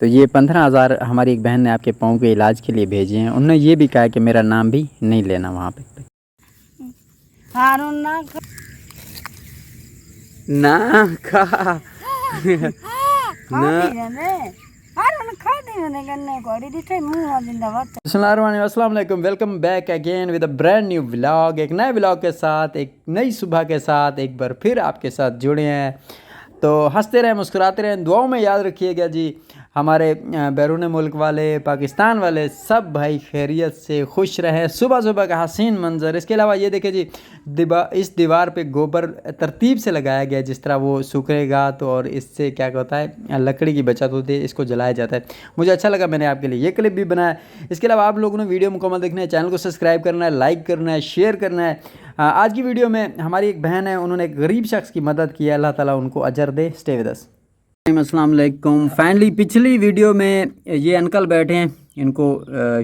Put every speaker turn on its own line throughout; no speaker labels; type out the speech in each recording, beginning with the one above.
तो ये 15,000 हमारी एक बहन ने आपके पाँव के इलाज के लिए भेजे हैं। उन्होंने ये भी कहा कि मेरा नाम भी नहीं लेना वहाँ पे।
हारून ना
खा अस्सलाम वालेकुम, welcome back again with a brand new vlog. एक नए व्लॉग के साथ, एक नई सुबह के साथ एक बार फिर आपके साथ जुड़े हैं। तो हंसते रहें, मुस्कुराते रहें, दुआओं में याद रखिएगा जी। हमारे बैरून मुल्क वाले, पाकिस्तान वाले सब भाई खैरियत से खुश रहें। सुबह सुबह का हसीन मंज़र। इसके अलावा ये देखें जी, इस दीवार पे गोबर तरतीब से लगाया गया, जिस तरह वो सूखेगा तो और इससे क्या होता है, लकड़ी की बचत होती है, इसको जलाया जाता है। मुझे अच्छा लगा, मैंने आपके लिए ये क्लिप भी बनाया। इसके अलावा आप लोगों ने वीडियो मुकम्मल देखना है, चैनल को सब्सक्राइब करना है, लाइक करना है, शेयर करना है। आज की वीडियो में हमारी एक बहन है, उन्होंने एक गरीब शख्स की मदद की है। अल्लाह ताला उनको अजर दे। Stay with us. अस्सलाम वालेकुम। फाइनली पिछली वीडियो में ये अंकल बैठे हैं, इनको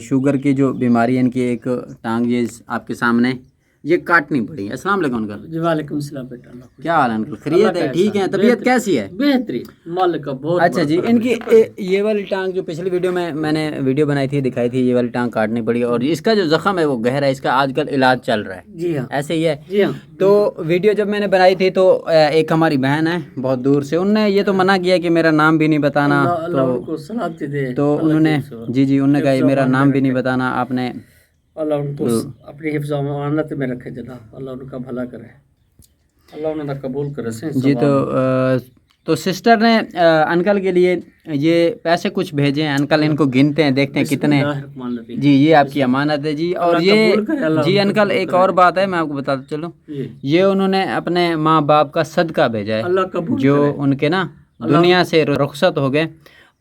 शुगर की जो बीमारी है, इनकी एक टांग ये आपके सामने ये काटनी पड़ी। अस्सलाम वालेकुम अंकल।
जी वालेकुम सलाम बेटा।
क्या हाल है अंकल? खैरियत है? ठीक है? तबीयत कैसी है?
बेहतरीन मालिक का बहुत।
अच्छा जी, इनकी ये वाली टांग जो पिछली वीडियो में मैंने वीडियो बनाई थी, दिखाई थी, ये वाली टांग काटनी पड़ी और इसका जो जख्म है वो गहरा है, इसका आजकल इलाज चल रहा है।
जी हाँ,
ऐसे ही है।
जी हाँ।
तो वीडियो जब मैंने बनाई थी तो एक हमारी बहन है बहुत दूर से, उनने ये तो मना किया कि मेरा नाम भी नहीं बताना। तो उन्होंने जी उन्होंने कहा मेरा नाम भी नहीं बताना आपने।
अल्लाह उनको अपनी हिफ्ज़ व अमानत में रखे जनाब। अल्लाह उनका भला करे, अल्लाह उन्हें कबूल करे जी।
तो सिस्टर ने अंकल के लिए ये पैसे कुछ भेजे हैं। अंकल इनको गिनते हैं, देखते हैं कितने। जी ये आपकी अमानत है जी। और ये जी अंकल एक और बात है, मैं आपको बताता चलूँ, ये उन्होंने अपने माँ बाप का सदका भेजा है, जो उनके ना दुनिया से रुखसत हो गए।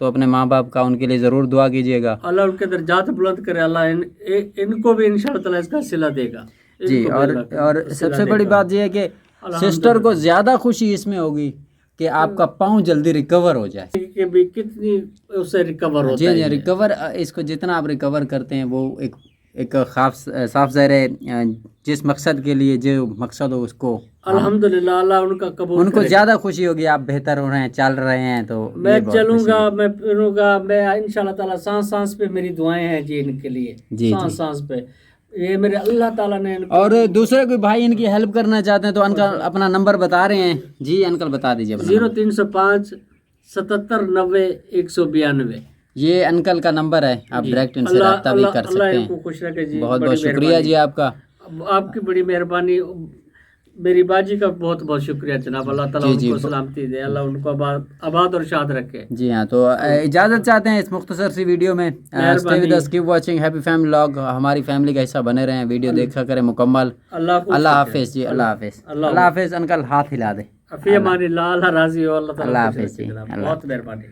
तो अपने माँ बाप का उनके लिए ज़रूर दुआ कीजिएगा।
अल्लाह उनके दर्जात बुलंद करे। अल्लाह इनको भी इंशाअल्लाह ताला इसका सिला देगा
जी। और सबसे बड़ी बात यह है कि सिस्टर को ज़्यादा खुशी इसमें होगी कि आपका पाँव जल्दी रिकवर हो जाए।
कि भी कितनी उससे रिकवर होता है।
जी रिकवर, इसको जितना आप रिकवर करते हैं वो एक साफ ज़ाहिर है, जिस मकसद के लिए जो मकसद हो उसको
अल्हम्दुलिल्लाह अल्लाह उनका कबूल
उनको ज़्यादा खुशी होगी। आप बेहतर हो रहे हैं, चल रहे हैं। तो
मैं चलूँगा, मैं फिरूँगा, मैं इंशाल्लाह ताला सांस सांस पे मेरी दुआएं हैं जी इनके लिए। जी सांस सांस पे ये मेरे अल्लाह ताला ने।
और दूसरे कोई भाई इनकी हेल्प करना चाहते हैं तो अंकल अपना नंबर बता रहे हैं जी। अंकल बता दीजिए।
0305 77 90 192 ये
अंकल का नंबर है। आप डायरेक्ट इनसे रब्ता भी कर सकते हैं।
इनको खुश रखे जी।
बहुत बहुत शुक्रिया जी आपका।
आपकी बड़ी मेहरबानी। मेरी बाजी का बहुत बहुत शुक्रिया जनाब। अल्लाह ताला उनको सलामती दे, अल्लाह उनको आबाद और शाद रखे। जी हाँ, तो इजाज़त चाहते हैं इस मुख्तसर सी वीडियो में। Stay with us, keep watching happy family vlog. हमारी फैमिली का हिस्सा बने रहें, वीडियो देखा करें मुकम्मल। अल्लाह हाफिज़ जी। अल्लाह हाफिज़। अल्लाह हाफिज़। अंकल हाथ हिला दे। अल्लाह राजी हो।
अल्लाह हाफिज़ जी।
बहुत मेहरबानी।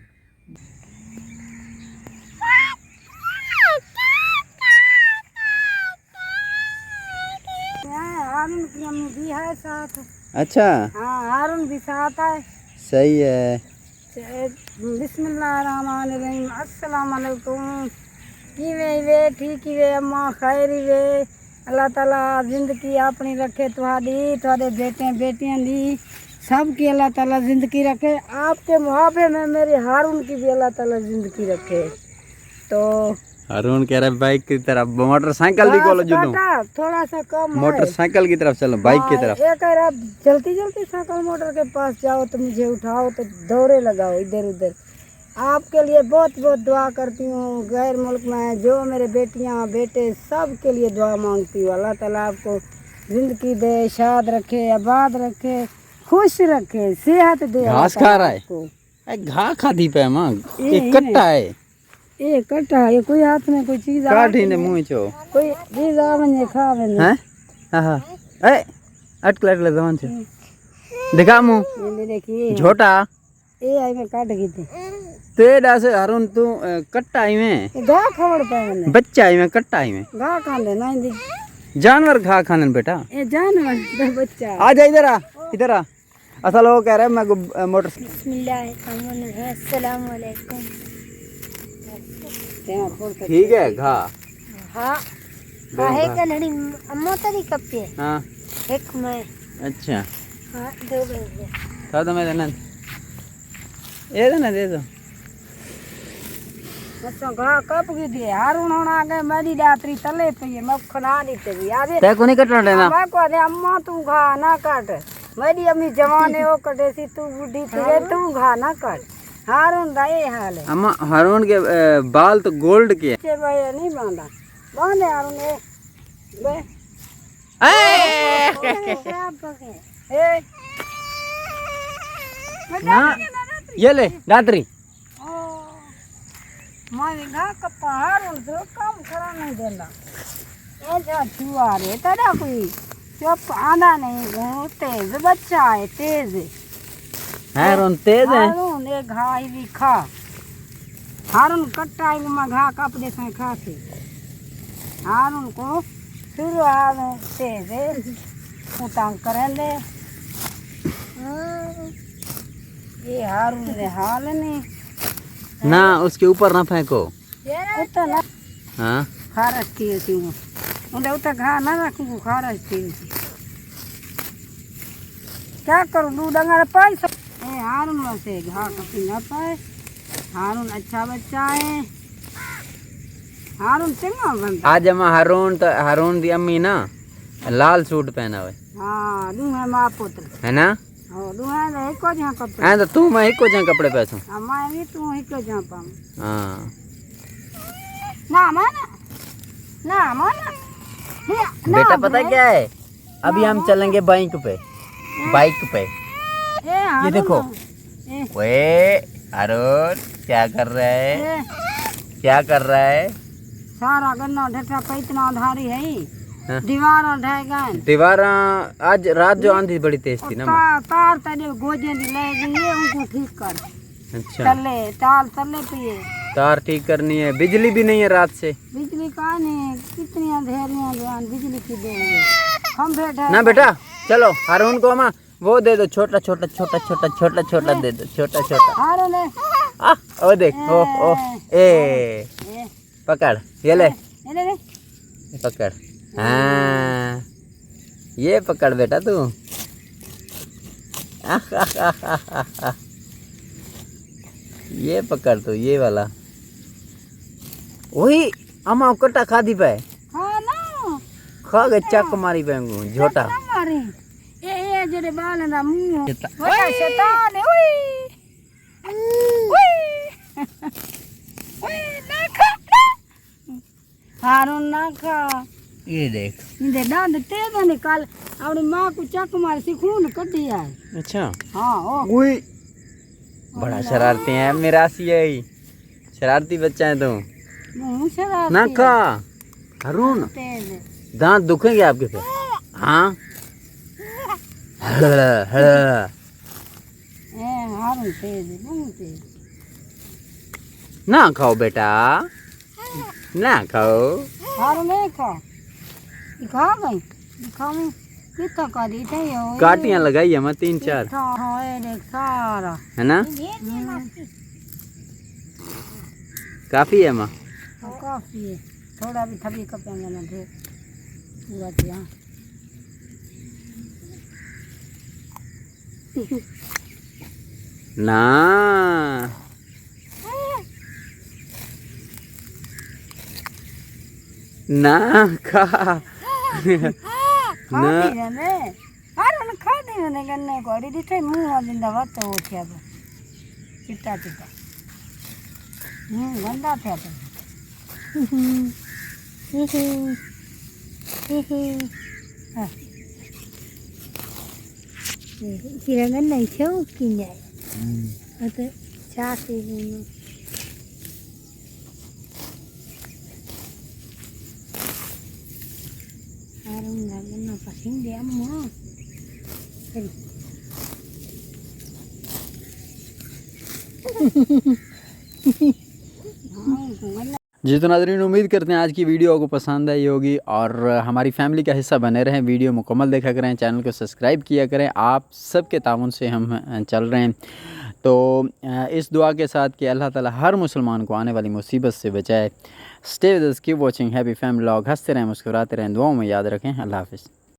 हारून की अम्मी भी है साथ।
अच्छा
हाँ, हारून भी साथ है।
सही है।
बिस्मिल्लाहिर्रहमानिर्रहीम। अस्सलाम वालेकुम। वे ठीक ही वे अम्मा खैरी वे। अल्लाह ताला जिंदगी अपनी रखे, तुहाडे बेटे बेटियां दी सब की अल्लाह ताला जिंदगी रखे। आपके मुहाबे में मेरे हारून की भी अल्लाह ताला जिंदगी रखे। तो
हारून कह रहा है बाइक की तरफ, मोटरसाइकिल भी कॉलेज
थोड़ा सा कम,
मोटरसाइकिल की तरफ चलो, बाइक की तरफ।
ये कह रहा जल्दी जल्दी साइकिल मोटर के पास जाओ तो मुझे उठाओ, तो दौड़े लगाओ इधर उधर। आपके लिए बहुत बहुत दुआ करती हूँ। गैर मुल्क में जो मेरे बेटियाँ बेटे सब के लिए दुआ मांगती हूँ। अल्लाह ताला आपको जिंदगी दे, शाद रखे, आबाद रखे, खुश रखे, सेहत दे।
घास खा रहा है, घास खाती पे मां, एक कट्टा है,
ये कट्टा है, कोई हाथ में कोई चीज
काटी ने मुंह चो
कोई चीज आवे खावे ने।
हैं हां ए अटकल जवान से दिखा मुंह,
ये देखिए
झोटा
ए आई में काट गई थी।
तेरा से हारून तू कट्टा आई में
घा खवड़ पे मैंने
बच्चा आई में कट्टा आई में
घा खा ले ना दी
जानवर घा खाने बेटा।
ए जानवर तो बच्चा
आ जा इधर आ, इधर आ। असल वो कह रहा है मैं मोटर।
बिस्मिल्लाह अस्सलाम वालेकुम।
ठीक है घा
हाँ है कलड़ी अम्मा तरी कप्पे।
हाँ
एक मैं।
अच्छा
हाँ दो बजे
था तो मैं देना ये देना दे दो।
अच्छा घा कप की दिए हारून होना के मेरी रात्रि तले पे मखना दी ते याद है
तय को नहीं कटना लेना
मैं को दे अम्मा तू घा ना काट मेरी अम्मी जवान है वो कटे सी तू बुढ़ी थी तू घा ना काट हारून दा ये हाल है
अम्मा हारून के बाल तो गोल्ड के
के भाई नहीं बांधा बांधे हारून ए बे ए
ना ये ले दात्री
माने घा कप्पा हारून तो काम करा नहीं देना ये जो छुआ रे तेरा कोई चुप आना नहीं वो तेज बच्चा है तेज
हारून तेज है
हारून ये घा ही भी खा हारून कट्टा में घा कपड़े से खाते हारून को शुरू आवे तेज है उतांग करेंगे ये हारून ने हाल नहीं
ना उसके ऊपर ना फेंको
उतना ना
हाँ
खारस की थी वो उन्हें उतना घा ना रखूँ खारस थी क्या करूँ दूध अगर पैसा ए हारून वैसे घा कपी ना पाए हारून अच्छा बच्चा है हारून चंगा बनता
आज अम्मा हारून दी अम्मी ना लाल सूट पहना हुआ
हाँ दू है माँ पुत्र
है ना
और दू है एक को जहाँ कपड़े
ऐ तो तू मैं एक को जहाँ कपड़े पैसों
हमारे भी तू एक को जहाँ पाऊँ
हाँ
ना माना ना माना
बेटा पता क्या है अभी हम चलेंगे बाइक पे ये देखो वे अरुण क्या कर रहा है क्या कर रहा है
सारा गन्ना ढटा पे इतना धारी है
हाँ।
दीवार ढह गए
दीवार आज रात जो आंधी बड़ी तेज थी ना माँ।
तार तेरे गोजे दी ले गई है उनको ठीक कर
अच्छा
तले तार तले पे
तार ठीक करनी है बिजली भी नहीं है रात से
बिजली का नहीं कितनी अंधेरियां जान बिजली की देंगे हम बैठे
ना बेटा चलो हारून को अम्मा वो दे दो छोटा छोटा छोटा छोटा छोटा छोटा दे दो छोटा छोटा
हारो ले
ओ देख ओ ए पकड़ ये ले
ले
पकड़ हाँ ये पकड़ बेटा तू ये पकड़ तू ये वाला वही अम्मा कट्टा खादी पे
हाँ ना
खा गए चक मारी पे झोटा
मारी ये जेरे बाल ना मुंह बड़ा शैतान है ओए ओए ना खा हारून ना खा
ये देख
इधर डांड तेज निकाल अपनी माँ को चक मार से खून कटी है
अच्छा
हाँ ओ
उई बड़ा शरारती है मेरा सी है शरारती बच्चा है तू
मुंह शरारती
ना खा हारून
तेज
दांत दुखेंगे आपके फिर हाँ
हारून तेज बहुत तेज
ना खाओ बेटा ना खाओ
हारून नहीं खा खा गई खा में कितना का दी थे यो
काटियां लगाई है मैं 3-4
हाँ ये देख सारा
है ना काफी है माँ
काफी है थोड़ा भी थबी कपेंगे ना ढेर पूरा दिया
ना ना खा
खाती रहने हारून खाती रहने गन्ने को अड़ी दिखे मुंह जिंदा वक्त हो थिया तो चिट्टा चिट्टा गंदा थिया तो किरण नहीं छो की जाए तो चाहती हूँ हारून गन्ना पसंद है अम्मा
जी तो नाज़रीन उम्मीद करते हैं आज की वीडियो आपको पसंद आई होगी और हमारी फैमिली का हिस्सा बने रहें वीडियो मुकम्मल देखा करें चैनल को सब्सक्राइब किया करें आप सबके ताउन से हम चल रहे हैं तो इस दुआ के साथ कि अल्लाह ताला हर मुसलमान को आने वाली मुसीबत से बचाए stay with us keep watching happy family vlog हंसते रहें मुस्कुराते रहें दुआओं में याद रखें अल्लाह हाफ़िज़।